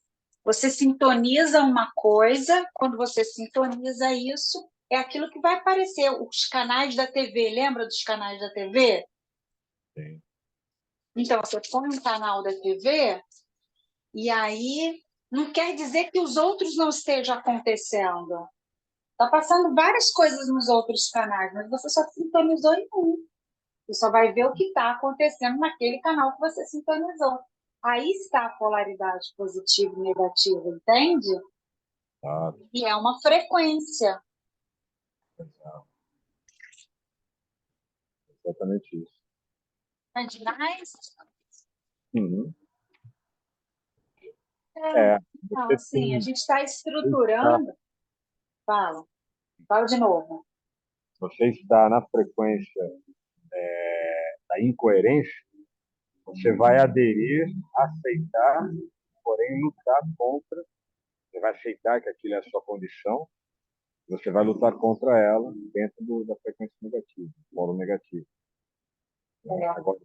Você sintoniza uma coisa, quando você sintoniza isso, é aquilo que vai aparecer. Os canais da TV, lembra dos canais da TV? Sim. Então, você põe um canal da TV, e aí não quer dizer que os outros não estejam acontecendo. Está passando várias coisas nos outros canais, mas você só sintonizou em um. Você só vai ver o que está acontecendo naquele canal que você sintonizou. Aí está a polaridade positiva e negativa, entende? Ah, E é uma frequência. exato. Exatamente isso. É demais? Uhum. É. É, Não, assim, a gente está você está, estruturando. Fala, fala de novo. você está na frequência da incoerência, você vai aderir, aceitar, porém lutar contra. Você vai aceitar que aquilo é a sua condição, você vai lutar contra ela dentro da frequência negativa, do polo negativo. É. Agora,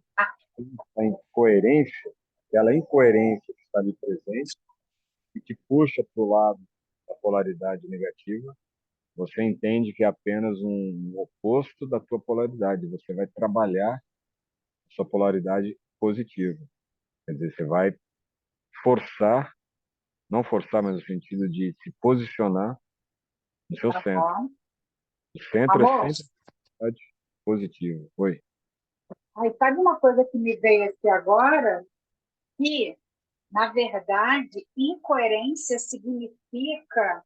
a incoerência, aquela incoerência que está ali presente e que puxa para o lado da polaridade negativa, você entende que é apenas um oposto da tua polaridade. Você vai trabalhar a sua polaridade positiva. Quer dizer, você vai forçar, não forçar, mas no sentido de se posicionar no seu Tá centro. bom. O centro é Amor, sempre polaridade positiva. Oi. aí sabe uma coisa que me veio aqui agora? Que, na verdade, incoerência significa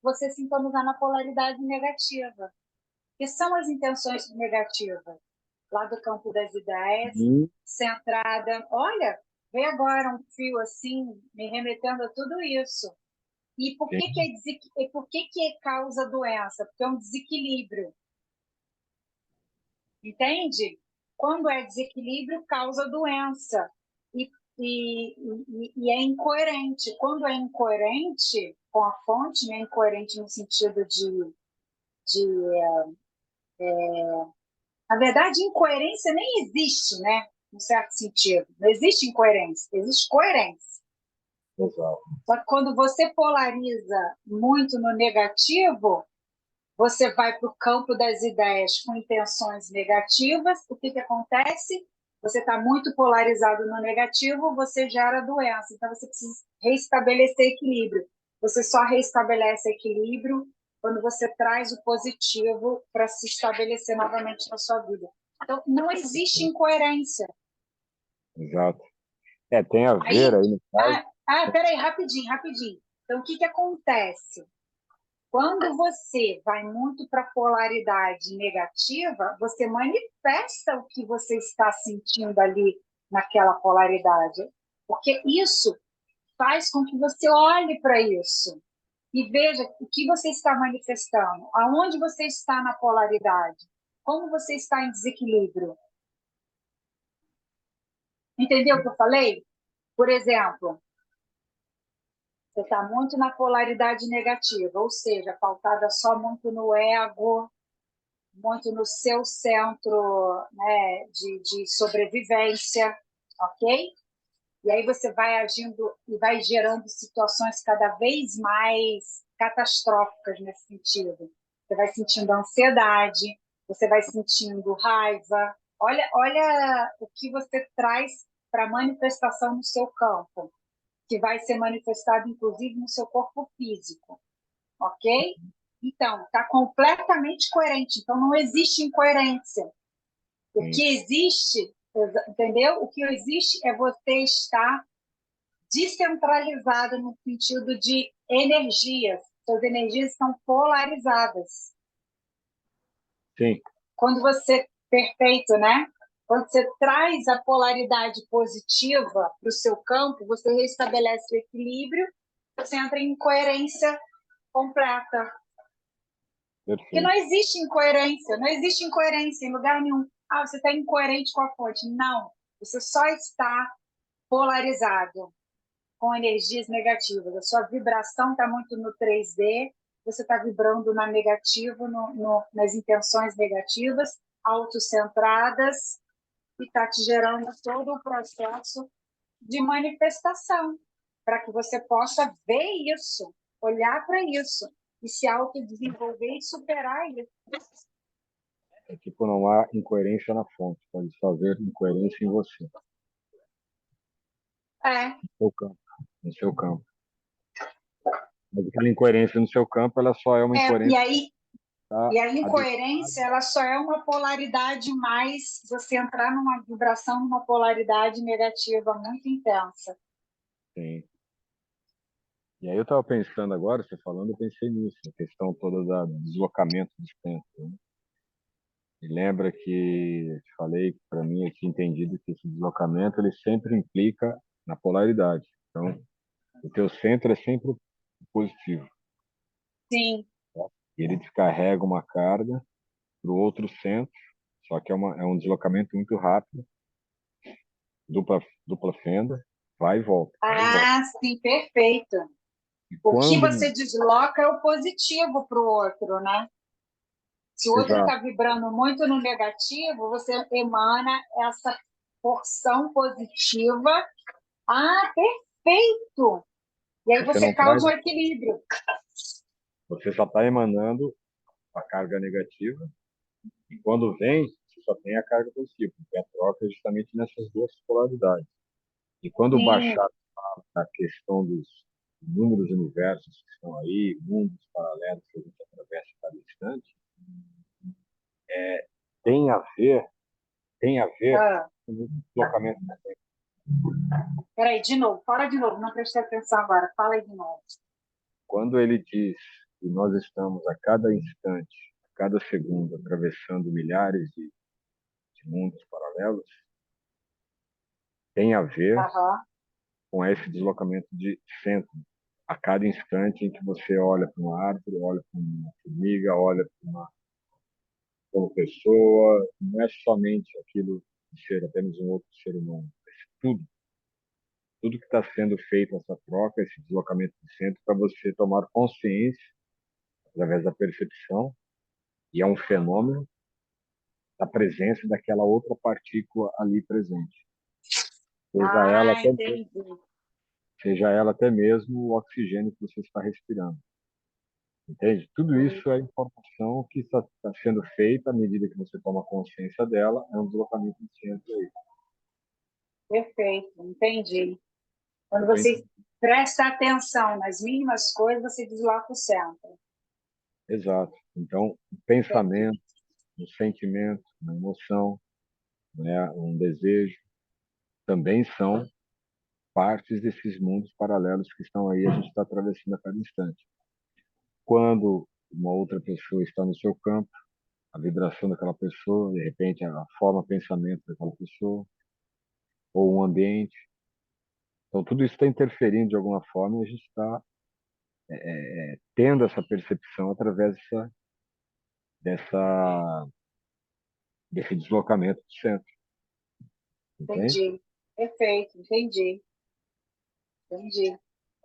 você sintonizar na polaridade negativa, que são as intenções negativas, lá do campo das ideias, Hum, centrada. Olha, veio agora um fio assim, me remetendo a tudo isso. E por que, sim, por que causa doença? Porque é um desequilíbrio, entende? Quando é desequilíbrio, causa doença. E, e é incoerente. Quando é incoerente com a fonte, né? Incoerente no sentido de. Na verdade, incoerência nem existe, né? Num certo sentido. Não existe incoerência, existe coerência. exato. Só que quando você polariza muito no negativo, você vai para o campo das ideias com intenções negativas, o que acontece? Você está muito polarizado no negativo, você gera doença. Então, você precisa reestabelecer equilíbrio. Você só reestabelece equilíbrio quando você traz o positivo para se estabelecer novamente na sua vida. Então, não existe incoerência. Exato. É, tem a ver Aí, aí no caso. peraí, rapidinho, rapidinho. Então, o que acontece? Quando você vai muito para a polaridade negativa, você manifesta o que você está sentindo ali naquela polaridade. Porque isso faz com que você olhe para isso e veja o que você está manifestando, aonde você está na polaridade, como você está em desequilíbrio. Entendeu o que eu falei? Por exemplo, você está muito na polaridade negativa, ou seja, pautada só muito no ego, muito no seu centro, né, de sobrevivência, ok? E aí você vai agindo e vai gerando situações cada vez mais catastróficas nesse sentido. Você vai sentindo ansiedade, você vai sentindo raiva. Olha o que você traz para manifestação no seu campo, que vai ser manifestado inclusive no seu corpo físico, ok? Então, está completamente coerente. Então, não existe incoerência. O Sim, que existe, entendeu? O que existe é você estar descentralizado no sentido de energias. Suas energias estão polarizadas. sim, Quando você, perfeito, né? Quando você traz a polaridade positiva para o seu campo, você restabelece o equilíbrio, você entra em coerência completa. Porque não perfeito. existe incoerência, não existe incoerência em lugar nenhum. Ah, você está incoerente com a fonte. Não, você só está polarizado com energias negativas. A sua vibração está muito no 3D, você está vibrando na negativa, nas intenções negativas, autocentradas, e está te gerando todo o processo de manifestação. para que você possa ver isso, olhar para isso e se autodesenvolver e superar isso. É tipo, não há incoerência na fonte, pode só haver incoerência em você, É, no seu campo, no seu campo. Mas aquela incoerência no seu campo, ela só é uma e incoerência aí tá e a incoerência, ela só é uma polaridade mais, você entrar numa vibração, numa polaridade negativa muito intensa. Sim. E aí eu estava pensando agora, você falando, eu pensei nisso, a questão toda do deslocamento dos tempos, né? E lembra que eu te falei, para mim, eu tinha entendido que esse deslocamento ele sempre implica na polaridade. Então, o teu centro é sempre o positivo, Sim. tá? E ele descarrega uma carga para o outro centro, só que é um deslocamento muito rápido, dupla fenda, vai e volta, vai e volta. Ah, sim, perfeito. E O que quando você desloca é o positivo para o outro, né? Se o outro exato, está vibrando muito no negativo, você emana essa porção positiva. Ah, perfeito! E aí você você não traz, causa um equilíbrio. você só está emanando a carga negativa. E quando vem, você só tem a carga positiva, porque a troca é justamente nessas duas polaridades. E quando Sim. baixar a questão dos inúmeros universos que estão aí, mundos paralelos que a gente atravessa a cada instante, tem a ver, tem a ver Ah, com o deslocamento. peraí, de novo, fala de novo, não prestei atenção agora, fala aí de novo. Quando ele diz que nós estamos a cada instante, a cada segundo, atravessando milhares de mundos paralelos, tem a ver Aham. com esse deslocamento de centro. A cada instante em que você olha para uma árvore, olha para uma formiga, olha para uma pessoa, não é somente aquilo de ser apenas um outro ser humano. Tudo, tudo que está sendo feito essa troca, esse deslocamento de centro, para você tomar consciência através da percepção, e é um fenômeno da presença daquela outra partícula ali presente. Seja ela Ah, até, entendi. seja ela até mesmo o oxigênio que você está respirando. Entende? Tudo isso é informação que está sendo feita à medida que você toma consciência dela, é um deslocamento de centro aí. Perfeito, entendi. Quando Eu penso, você presta atenção nas mínimas coisas, você desloca o centro. exato. Então, o Entendi. pensamento, o sentimento, a emoção, né, um desejo, também são partes desses mundos paralelos que estão aí, a gente está atravessando a cada instante. Quando uma outra pessoa está no seu campo, a vibração daquela pessoa, de repente a forma de pensamento daquela pessoa, ou um ambiente. Então, tudo isso está interferindo de alguma forma e a gente está tendo essa percepção através dessa, desse deslocamento do centro, entende? Entendi. Perfeito, entendi. Entendi.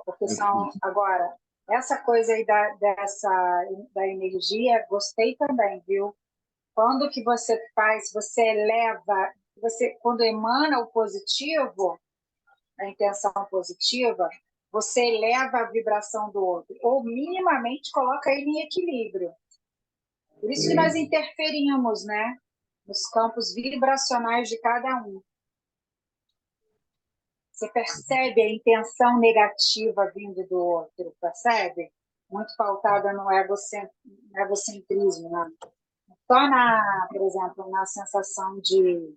Porque são, agora, essa coisa aí da energia, gostei também, viu? Quando que você faz, você eleva, você, quando emana o positivo, a intenção positiva, você eleva a vibração do outro, ou minimamente coloca ele em equilíbrio. Por isso que nós interferimos, né? Nos campos vibracionais de cada um. Você percebe a intenção negativa vindo do outro, percebe? Muito pautada no egocentrismo, né? Só por exemplo, na sensação de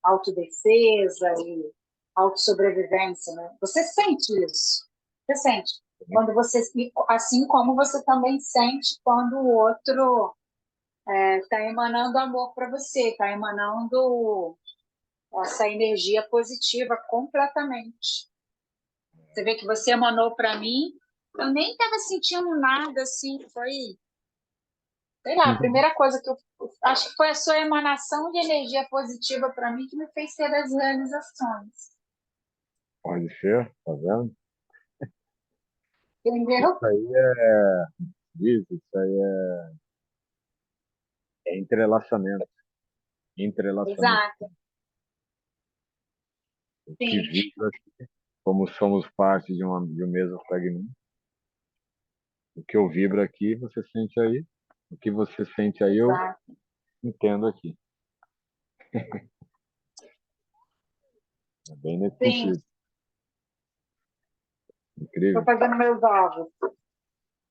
autodefesa e autossobrevivência, né? Você sente isso. Você sente. Quando você, assim como você também sente quando o outro está emanando amor para você, está emanando essa energia positiva completamente. Você vê que você emanou para mim, eu nem estava sentindo nada assim, foi, sei lá, a primeira coisa que eu acho que foi a sua emanação de energia positiva para mim que me fez ter as realizações. Pode ser, tá vendo? Isso Entendeu? aí isso aí é entrelaçamento. Entrelaçamento. Exato. O que Sim. vibra como somos parte de um mesmo fragmento, o que eu vibro aqui, você sente aí. O que você sente aí, eu Exato. entendo aqui. É bem nesse Sim, sentido. estou Incrível. fazendo meus ovos.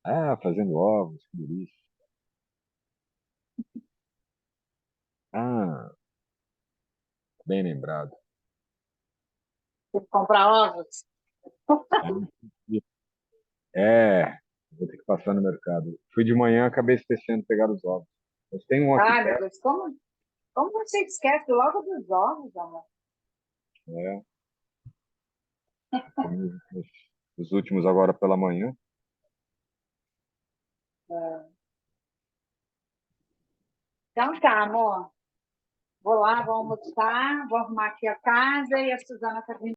Ah, fazendo ovos, que delícia. Ah, bem lembrado. Vou comprar ovos. Ah, é, vou ter que passar no mercado. Fui de manhã, acabei esquecendo de pegar os ovos. Mas tem um aqui Ai, meu perto, Deus, como você esquece logo dos ovos, amor? né? Comi os últimos agora pela manhã. É. Então tá, amor. Vou lá, vou almoçar, vou arrumar aqui a casa e a Suzana tá vindo.